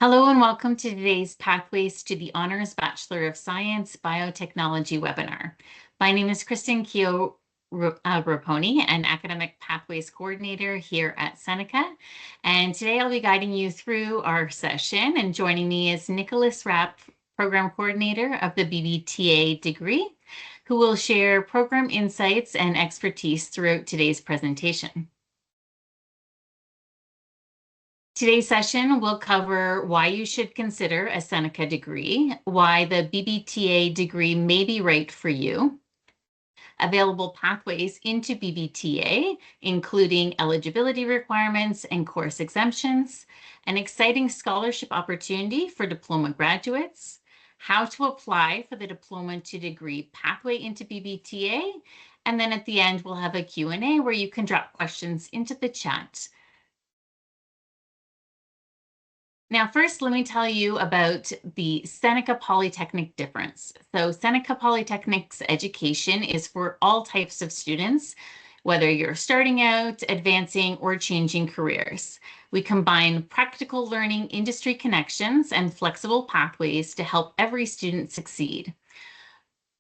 Hello and welcome to today's Pathways to the Honors Bachelor of Science Biotechnology webinar. My name is Kristen Raponi, an Academic Pathways Coordinator here at Seneca. And today I'll be guiding you through our session, and joining me is Nicholas Rapp, Program Coordinator of the BBTA degree, who will share program insights and expertise throughout today's presentation. Today's session will cover why you should consider a Seneca degree, why the BBTA degree may be right for you, available pathways into BBTA, including eligibility requirements and course exemptions, an exciting scholarship opportunity for diploma graduates, how to apply for the diploma to degree pathway into BBTA, and then at the end we'll have a Q&A where you can drop questions into the chat. Now, first, let me tell you about the Seneca Polytechnic difference. So Seneca Polytechnic's education is for all types of students, whether you're starting out, advancing, or changing careers. We combine practical learning, industry connections, and flexible pathways to help every student succeed.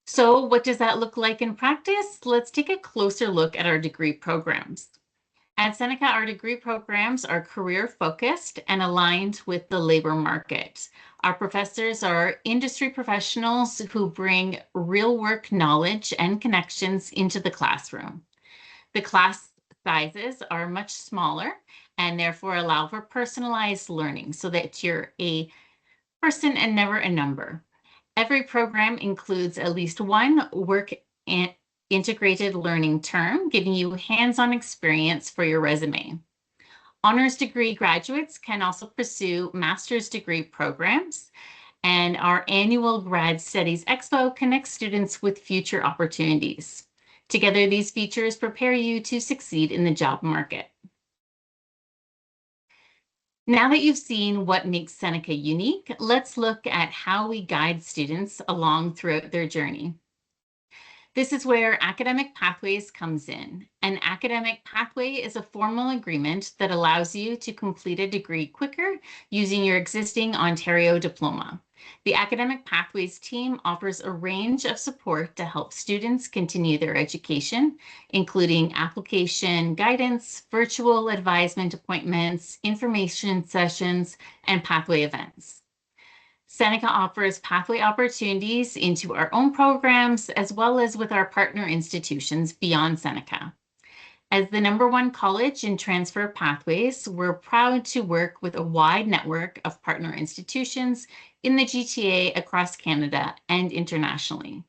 So what does that look like in practice? Let's take a closer look at our degree programs. At Seneca, our degree programs are career-focused and aligned with the labor market. Our professors are industry professionals who bring real-work knowledge and connections into the classroom. The class sizes are much smaller and therefore allow for personalized learning so that you're a person and never a number. Every program includes at least one work and integrated learning term, giving you hands-on experience for your resume. Honors degree graduates can also pursue master's degree programs, and our annual Grad Studies Expo connects students with future opportunities. Together, these features prepare you to succeed in the job market. Now that you've seen what makes Seneca unique, let's look at how we guide students along throughout their journey. This is where academic pathways comes in. An academic pathway is a formal agreement that allows you to complete a degree quicker using your existing Ontario diploma. The academic pathways team offers a range of support to help students continue their education, including application guidance, virtual advisement appointments, information sessions, and pathway events. Seneca offers pathway opportunities into our own programs, as well as with our partner institutions beyond Seneca. As the #1 college in transfer pathways, we're proud to work with a wide network of partner institutions in the GTA across Canada and internationally.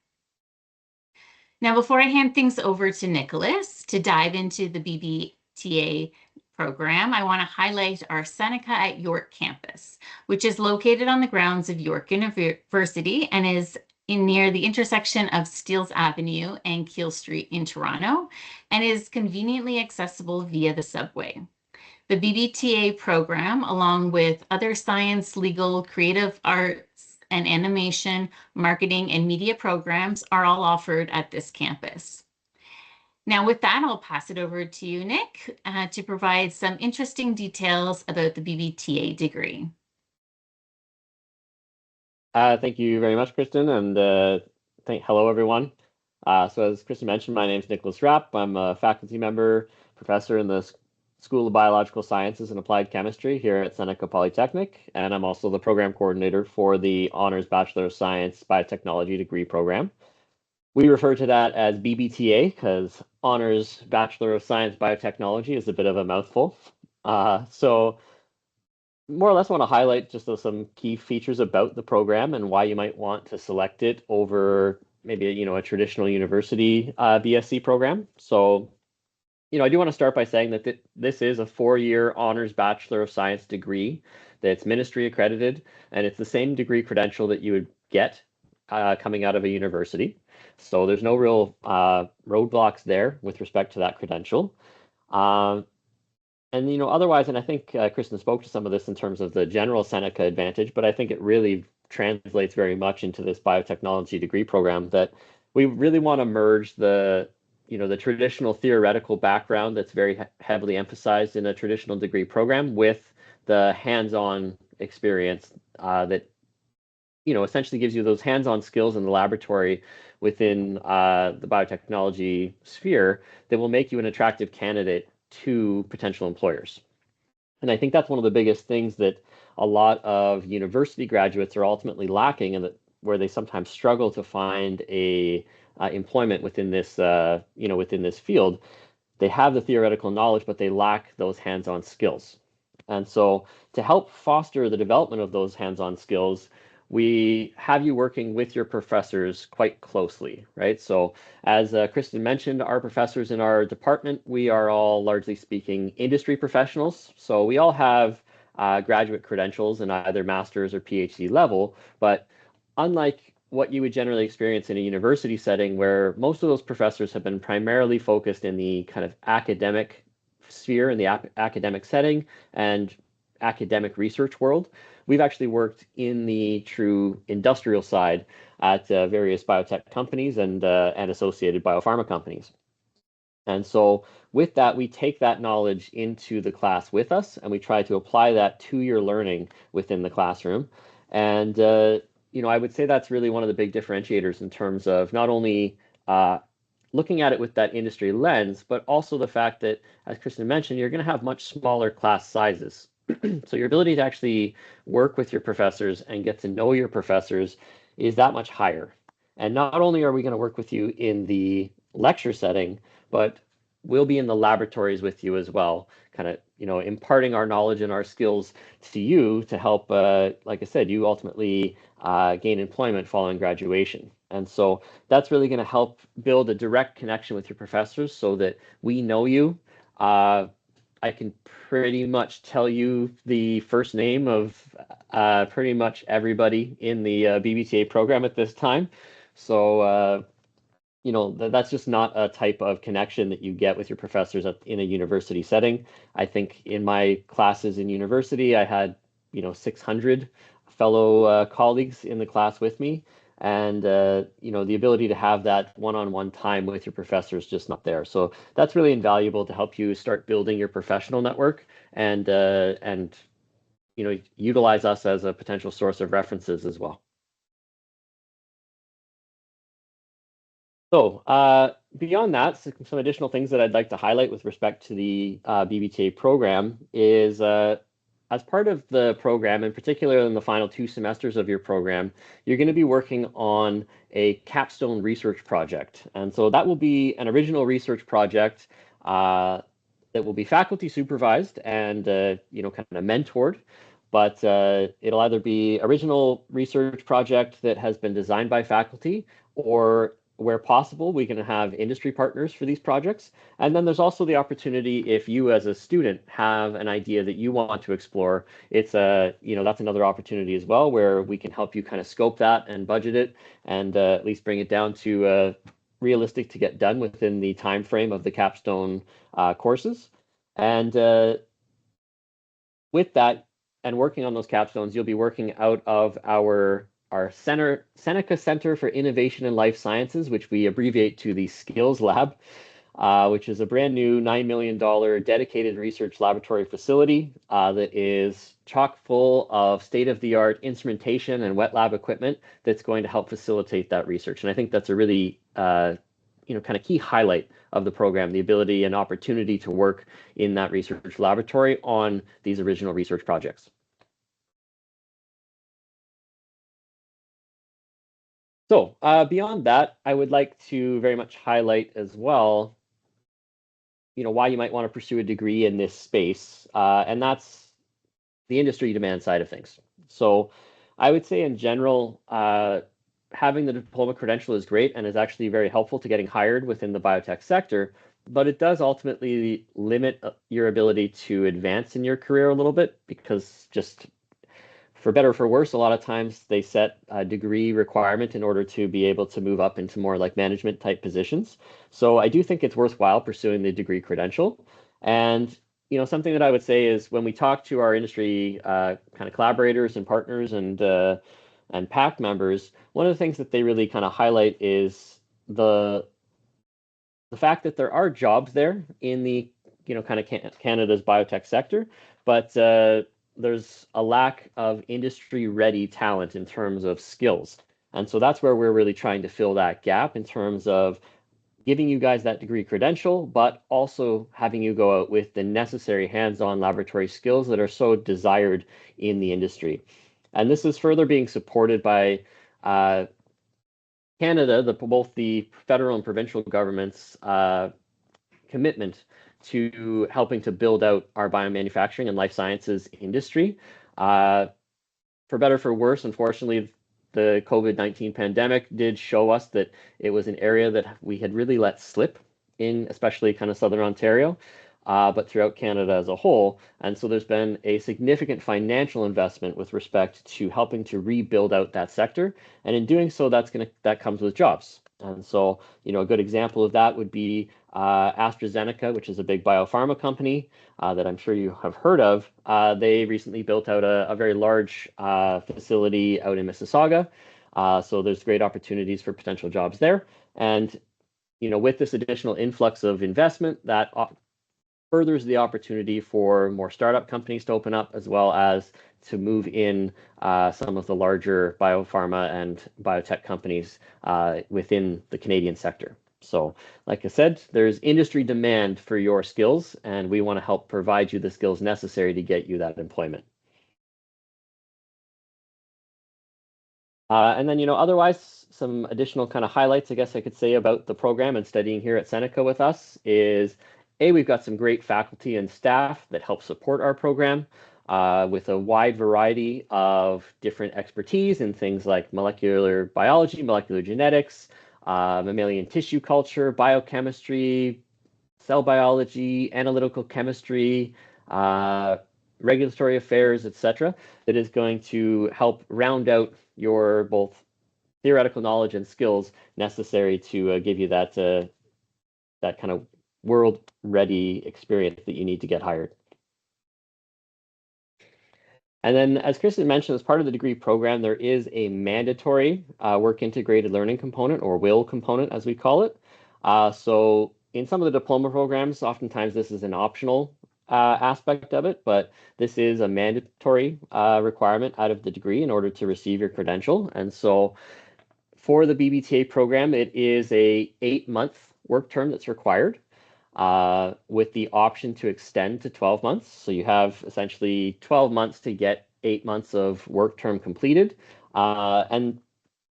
Now, before I hand things over to Nicholas to dive into the BBTA program, I want to highlight our Seneca at York campus, which is located on the grounds of York University and is near the intersection of Steeles Avenue and Keele Street in Toronto, and is conveniently accessible via the subway. The BBTA program, along with other science, legal, creative arts, and animation, marketing, and media programs, are all offered at this campus. Now, with that, I'll pass it over to you, Nick, to provide some interesting details about the BBTA degree. Thank you very much, Kristen, and hello, everyone. So as Kristen mentioned, my name is Nicholas Rapp. I'm a faculty member, professor in the School of Biological Sciences and Applied Chemistry here at Seneca Polytechnic, and I'm also the program coordinator for the Honors Bachelor of Science Biotechnology degree program. We refer to that as BBTA because Honors Bachelor of Science Biotechnology is a bit of a mouthful. So more or less want to highlight just some key features about the program and why you might want to select it over maybe a traditional university BSc program. So I do want to start by saying that this is a 4-year Honors Bachelor of Science degree that's ministry accredited, and it's the same degree credential that you would get coming out of a university. So there's no real roadblocks there with respect to that credential. And otherwise, and I think Kristen spoke to some of this in terms of the general Seneca advantage, but I think it really translates very much into this biotechnology degree program that we really want to merge the traditional theoretical background that's very heavily emphasized in a traditional degree program with the hands-on experience that essentially gives you those hands-on skills in the laboratory within the biotechnology sphere that will make you an attractive candidate to potential employers. And I think that's one of the biggest things that a lot of university graduates are ultimately lacking, and that where they sometimes struggle to find a employment within this within this field. They have the theoretical knowledge, but they lack those hands-on skills. And so to help foster the development of those hands-on skills, we have you working with your professors quite closely, right? So as Kristen mentioned, our professors in our department, we are all largely speaking industry professionals. So we all have graduate credentials in either master's or PhD level, but unlike what you would generally experience in a university setting where most of those professors have been primarily focused in the kind of academic sphere, in the academic setting and academic research world, we've actually worked in the true industrial side at various biotech companies and associated biopharma companies. And so with that, we take that knowledge into the class with us, and we try to apply that to your learning within the classroom. And I would say that's really one of the big differentiators in terms of not only looking at it with that industry lens, but also the fact that, as Kristen mentioned, you're going to have much smaller class sizes. So your ability to actually work with your professors and get to know your professors is that much higher. And not only are we going to work with you in the lecture setting, but we'll be in the laboratories with you as well, kind of, imparting our knowledge and our skills to you to help, like I said, you ultimately gain employment following graduation. And so that's really going to help build a direct connection with your professors so that we know you. I can pretty much tell you the first name of pretty much everybody in the BBTA program at this time. So, that's just not a type of connection that you get with your professors in a university setting. I think in my classes in university, I had, 600 fellow colleagues in the class with me. And, the ability to have that one-on-one time with your professor is just not there. So that's really invaluable to help you start building your professional network and utilize us as a potential source of references as well. So beyond that, some additional things that I'd like to highlight with respect to the BBTA program is as part of the program, in particular in the final 2 semesters of your program, you're going to be working on a capstone research project. And so that will be an original research project that will be faculty supervised and kind of mentored. But it'll either be original research project that has been designed by faculty, or where possible, we can have industry partners for these projects. And then there's also the opportunity, if you as a student have an idea that you want to explore, it's that's another opportunity as well, where we can help you kind of scope that and budget it and at least bring it down to realistic to get done within the time frame of the capstone courses. And with that and working on those capstones, you'll be working out of our Seneca Center for Innovation in Life Sciences, which we abbreviate to the Skills Lab, which is a brand new $9 million dedicated research laboratory facility that is chock full of state-of-the-art instrumentation and wet lab equipment that's going to help facilitate that research. And I think that's a really kind of key highlight of the program, the ability and opportunity to work in that research laboratory on these original research projects. So beyond that, I would like to very much highlight as well, why you might want to pursue a degree in this space, and that's the industry demand side of things. So I would say in general, having the diploma credential is great and is actually very helpful to getting hired within the biotech sector, but it does ultimately limit your ability to advance in your career a little bit, because just for better or for worse, a lot of times they set a degree requirement in order to be able to move up into more like management type positions. So I do think it's worthwhile pursuing the degree credential. And something that I would say is when we talk to our industry kind of collaborators and partners and PAC members, one of the things that they really kind of highlight is the fact that there are jobs there in the kind of Canada's biotech sector, but there's a lack of industry-ready talent in terms of skills. And so that's where we're really trying to fill that gap in terms of giving you guys that degree credential, but also having you go out with the necessary hands-on laboratory skills that are so desired in the industry. And this is further being supported by Canada, both the federal and provincial governments' commitment to helping to build out our biomanufacturing and life sciences industry. For better, for worse, unfortunately, the COVID-19 pandemic did show us that it was an area that we had really let slip in, especially kind of Southern Ontario, but throughout Canada as a whole. And so there's been a significant financial investment with respect to helping to rebuild out that sector. And in doing so, that comes with jobs. And so, a good example of that would be AstraZeneca, which is a big biopharma company that I'm sure you have heard of. They recently built out a very large facility out in Mississauga. So there's great opportunities for potential jobs there. And, with this additional influx of investment, that furthers the opportunity for more startup companies to open up, as well as to move in some of the larger biopharma and biotech companies within the Canadian sector. So, like I said, there's industry demand for your skills, and we want to help provide you the skills necessary to get you that employment. And then, otherwise, some additional kind of highlights, I guess I could say, about the program and studying here at Seneca with us is, we've got some great faculty and staff that help support our program with a wide variety of different expertise in things like molecular biology, molecular genetics, mammalian tissue culture, biochemistry, cell biology, analytical chemistry, regulatory affairs, etc., that is going to help round out your both theoretical knowledge and skills necessary to give you that kind of world-ready experience that you need to get hired. And then, as Kristen mentioned, as part of the degree program, there is a mandatory work integrated learning component, or WIL component, as we call it. So in some of the diploma programs, oftentimes this is an optional aspect of it, but this is a mandatory requirement out of the degree in order to receive your credential. And so for the BBTA program, it is a 8-month work term that's required with the option to extend to 12 months. So you have essentially 12 months to get 8 months of work term completed. And,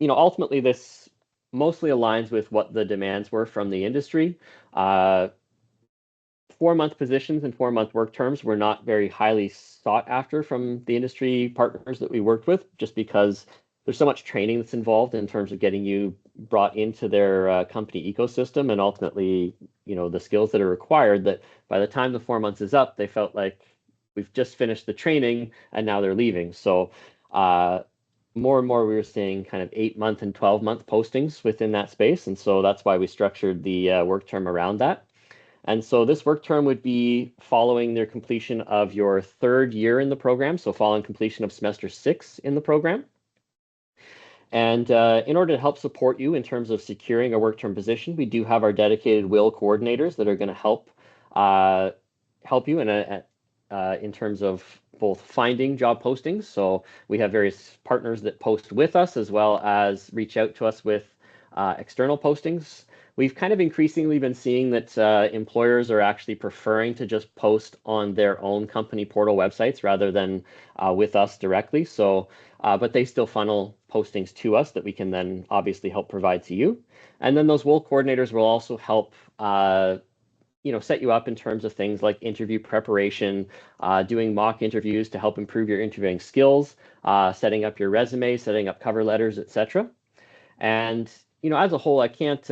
ultimately this mostly aligns with what the demands were from the industry. 4-month positions and 4-month work terms were not very highly sought after from the industry partners that we worked with, just because there's so much training that's involved in terms of getting you brought into their company ecosystem, and ultimately, the skills that are required, that by the time the 4 months is up, they felt like we've just finished the training and now they're leaving. So more and more we were seeing kind of 8-month and 12-month postings within that space. And so that's why we structured the work term around that. And so this work term would be following their completion of your 3rd year in the program, so following completion of semester 6 in the program. And in order to help support you in terms of securing a work term position, we do have our dedicated WIL coordinators that are going to help you in terms of both finding job postings. So we have various partners that post with us, as well as reach out to us with external postings. We've kind of increasingly been seeing that employers are actually preferring to just post on their own company portal websites rather than with us directly. So, but they still funnel postings to us that we can then obviously help provide to you. And then those WIL coordinators will also help set you up in terms of things like interview preparation, doing mock interviews to help improve your interviewing skills, setting up your resume, setting up cover letters, etc. And as a whole, I can't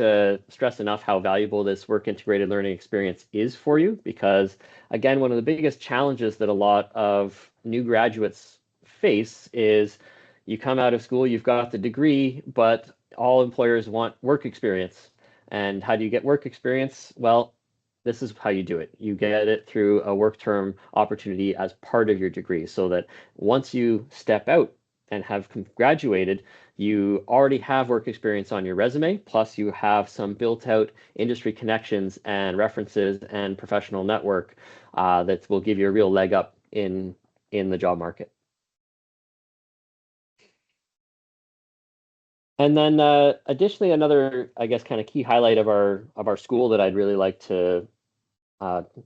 stress enough how valuable this work integrated learning experience is for you, because again, one of the biggest challenges that a lot of new graduates face is you come out of school, you've got the degree, but all employers want work experience. And how do you get work experience? Well, this is how you do it. You get it through a work term opportunity as part of your degree, so that once you step out and have graduated, you already have work experience on your resume, plus you have some built out industry connections and references and professional network that will give you a real leg up in in the job market. And then additionally, another, I guess, kind of key highlight of our school that I'd really like to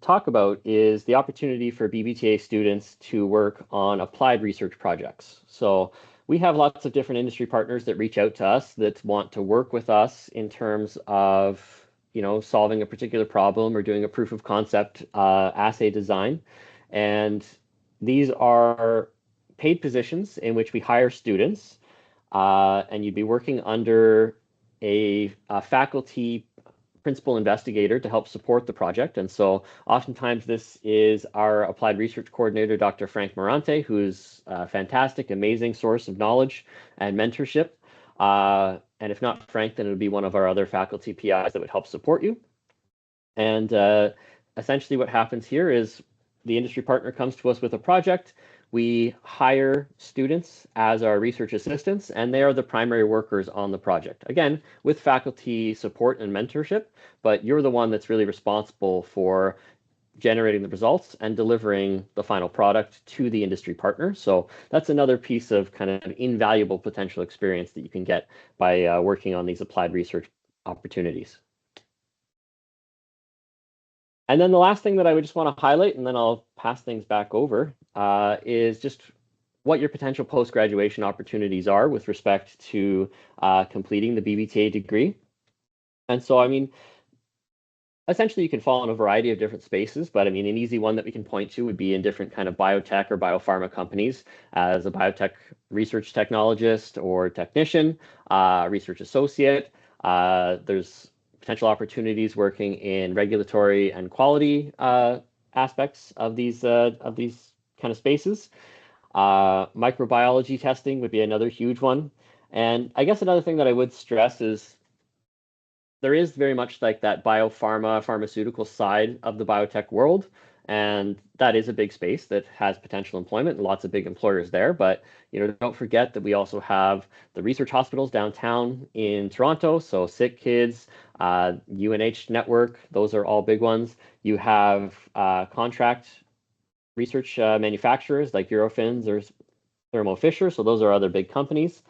talk about is the opportunity for BBTA students to work on applied research projects. So we have lots of different industry partners that reach out to us that want to work with us in terms of, solving a particular problem or doing a proof of concept assay design. And these are paid positions in which we hire students, and you'd be working under a faculty principal investigator to help support the project. And so oftentimes this is our applied research coordinator, Dr. Frank Morante, who's a fantastic, amazing source of knowledge and mentorship. And if not Frank, then it would be one of our other faculty PIs that would help support you. And essentially what happens here is the industry partner comes to us with a project. We hire students as our research assistants, and they are the primary workers on the project. Again, with faculty support and mentorship, but you're the one that's really responsible for generating the results and delivering the final product to the industry partner. So that's another piece of kind of invaluable potential experience that you can get by working on these applied research opportunities. And then the last thing that I would just want to highlight, and then I'll pass things back over, is just what your potential post-graduation opportunities are with respect to completing the BBTA degree. And so, I mean, essentially you can fall in a variety of different spaces, but I mean, an easy one that we can point to would be in different kind of biotech or biopharma companies as a biotech research technologist or technician, research associate. There's potential opportunities working in regulatory and quality aspects of these kind of spaces. Microbiology testing would be another huge one. And I guess another thing that I would stress is there is very much like that pharmaceutical side of the biotech world. And that is a big space that has potential employment and lots of big employers there. But don't forget that we also have the research hospitals downtown in Toronto. So Sick Kids, UNH Network, those are all big ones. You have contract research manufacturers like Eurofins or Thermo Fisher. So those are other big companies.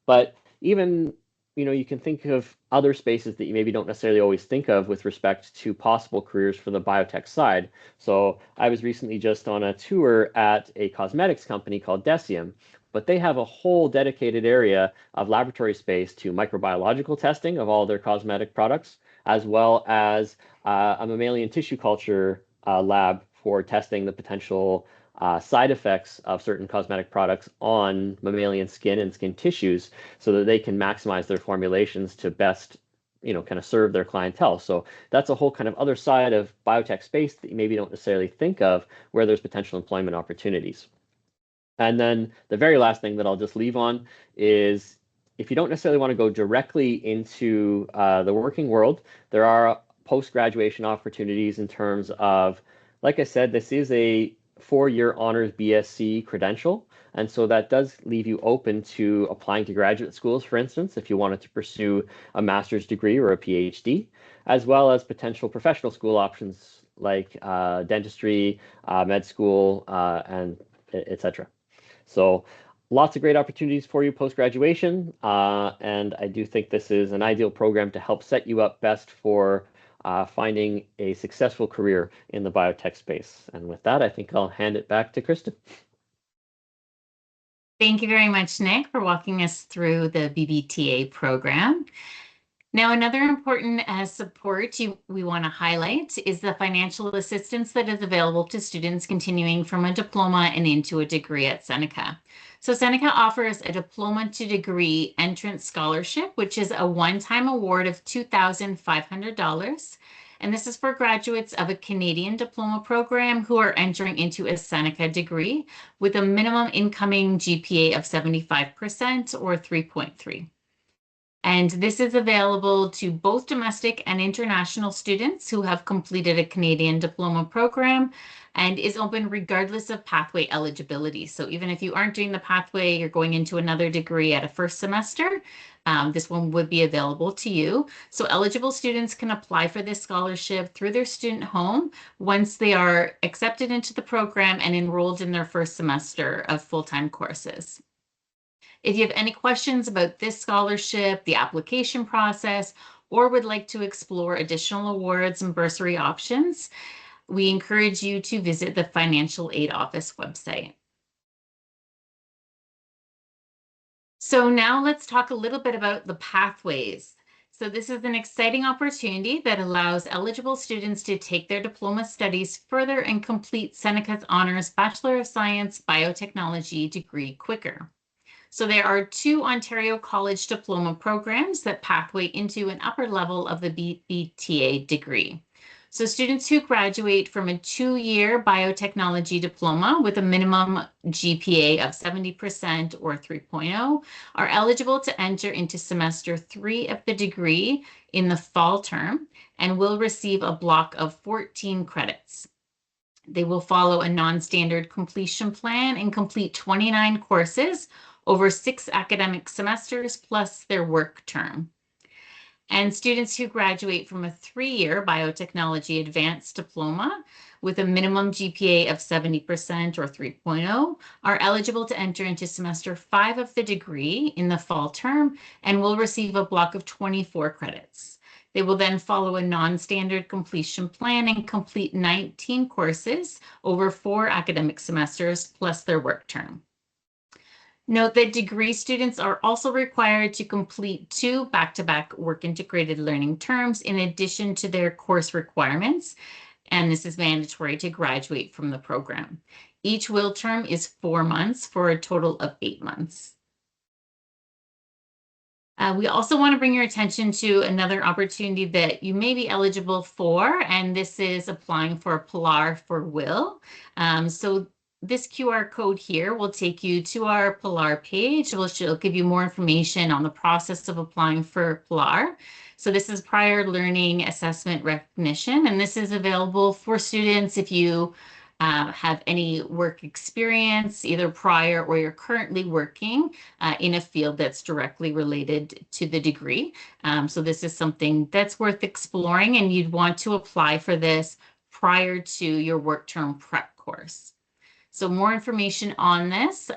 But even you can think of other spaces that you maybe don't necessarily always think of with respect to possible careers for the biotech side. So I was recently just on a tour at a cosmetics company called Decium, but they have a whole dedicated area of laboratory space to microbiological testing of all their cosmetic products, as well as a mammalian tissue culture lab for testing the potential side effects of certain cosmetic products on mammalian skin and skin tissues so that they can maximize their formulations to best, kind of serve their clientele. So that's a whole kind of other side of biotech space that you maybe don't necessarily think of where there's potential employment opportunities. And then the very last thing that I'll just leave on is if you don't necessarily want to go directly into the working world, there are post-graduation opportunities in terms of, like I said, this is a 4-year honors BSc credential. And so that does leave you open to applying to graduate schools, for instance, if you wanted to pursue a master's degree or a PhD, as well as potential professional school options like dentistry, med school, and etc. So lots of great opportunities for you post-graduation. And I do think this is an ideal program to help set you up best for finding a successful career in the biotech space. And with that, I think I'll hand it back to Kristen. Thank you very much, Nick, for walking us through the BBTA program. Now, another important support we want to highlight is the financial assistance that is available to students continuing from a diploma and into a degree at Seneca. So Seneca offers a diploma to degree entrance scholarship, which is a one-time award of $2,500. And this is for graduates of a Canadian diploma program who are entering into a Seneca degree with a minimum incoming GPA of 75% or 3.3. And this is available to both domestic and international students who have completed a Canadian diploma program and is open regardless of pathway eligibility. So even if you aren't doing the pathway, you're going into another degree at a first semester, this one would be available to you. So eligible students can apply for this scholarship through their student home once they are accepted into the program and enrolled in their first semester of full-time courses. If you have any questions about this scholarship, the application process, or would like to explore additional awards and bursary options, we encourage you to visit the Financial Aid Office website. So now let's talk a little bit about the pathways. So this is an exciting opportunity that allows eligible students to take their diploma studies further and complete Seneca's Honors Bachelor of Science Biotechnology degree quicker. So there are 2 Ontario College diploma programs that pathway into an upper level of the BBTA degree. So students who graduate from a 2-year biotechnology diploma with a minimum GPA of 70% or 3.0 are eligible to enter into semester 3 of the degree in the fall term and will receive a block of 14 credits. They will follow a non-standard completion plan and complete 29 courses over 6 academic semesters plus their work term. And students who graduate from a 3-year biotechnology advanced diploma with a minimum GPA of 70% or 3.0 are eligible to enter into semester 5 of the degree in the fall term and will receive a block of 24 credits. They will then follow a non-standard completion plan and complete 19 courses over 4 academic semesters plus their work term. Note that degree students are also required to complete 2 back-to-back work integrated learning terms in addition to their course requirements, and this is mandatory to graduate from the program. Each will term is 4 months for a total of 8 months. We also want to bring your attention to another opportunity that you may be eligible for, and this is applying for a PLAR for Will. So this QR code here will take you to our PLAR page, which will give you more information on the process of applying for PLAR. So this is prior learning assessment recognition, and this is available for students if you have any work experience, either prior or you're currently working in a field that's directly related to the degree. So this is something that's worth exploring, and you'd want to apply for this prior to your work term prep course. So more information on this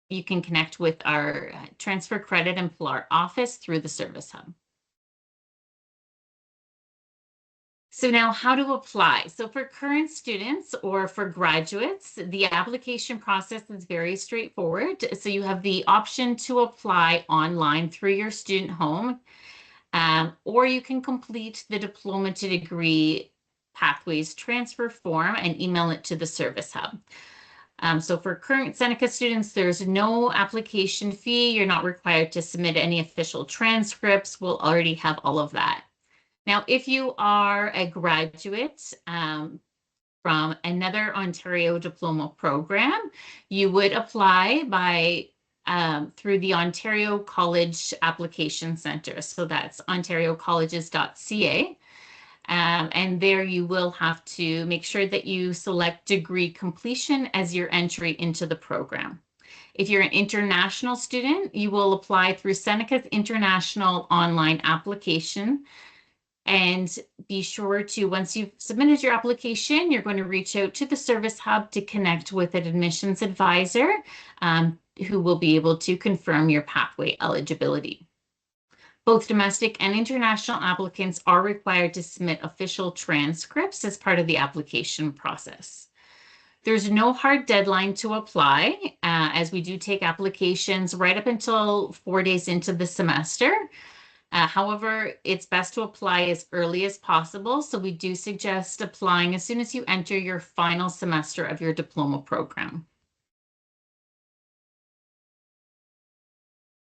you can connect with our Transfer Credit and PLAR office through the Service Hub. So now how to apply. So for current students or for graduates, the application process is very straightforward. So you have the option to apply online through your student home, or you can complete the diploma to degree pathways transfer form and email it to the Service Hub. So for current Seneca students, there's no application fee. You're not required to submit any official transcripts. We'll already have all of that. Now, if you are a graduate from another Ontario diploma program, you would apply through the Ontario College Application Centre. So that's ontariocolleges.ca. And there you will have to make sure that you select degree completion as your entry into the program. If you're an international student, you will apply through Seneca's International Online Application. And be sure to, once you've submitted your application, you're going to reach out to the Service Hub to connect with an admissions advisor who will be able to confirm your pathway eligibility. Both domestic and international applicants are required to submit official transcripts as part of the application process. There's no hard deadline to apply, as we do take applications right up until 4 days into the semester. However, it's best to apply as early as possible, so we do suggest applying as soon as you enter your final semester of your diploma program.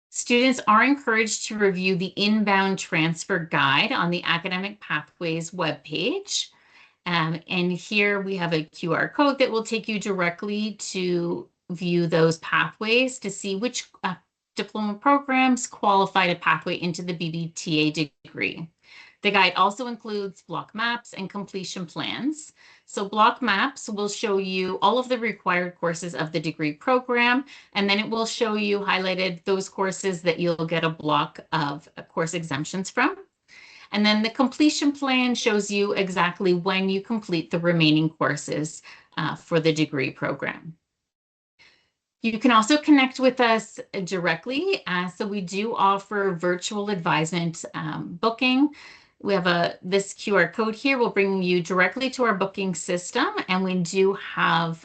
Students are encouraged to review the inbound transfer guide on the Academic Pathways webpage. And here we have a QR code that will take you directly to view those pathways to see which diploma programs qualify to pathway into the BBTA degree. The guide also includes block maps and completion plans. So block maps will show you all of the required courses of the degree program, and then it will show you highlighted those courses that you'll get a block of course exemptions from. And then the completion plan shows you exactly when you complete the remaining courses for the degree program. You can also connect with us directly. So we do offer virtual advisement booking. We have this QR code here will bring you directly to our booking system, and we do have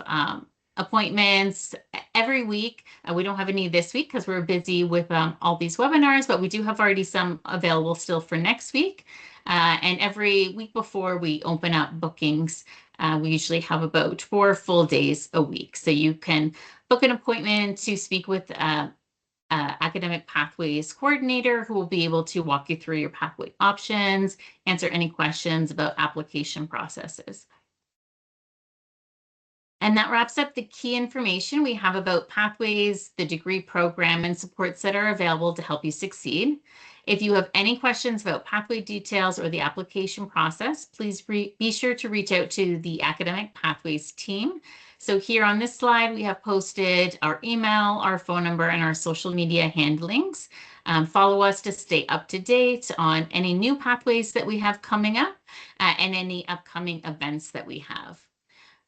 appointments every week. We don't have any this week because we're busy with all these webinars, but we do have already some available still for next week. And every week before we open up bookings, we usually have about 4 full days a week. So you can book an appointment to speak with academic pathways coordinator who will be able to walk you through your pathway options, answer any questions about application processes. And that wraps up the key information we have about pathways, the degree program, and supports that are available to help you succeed. If you have any questions about pathway details or the application process, please be sure to reach out to the Academic Pathways team. So here on this slide, we have posted our email, our phone number, and our social media handlings. Follow us to stay up to date on any new pathways that we have coming up and any upcoming events that we have.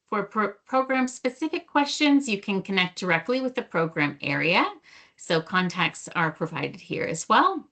For program-specific questions, you can connect directly with the program area. So contacts are provided here as well.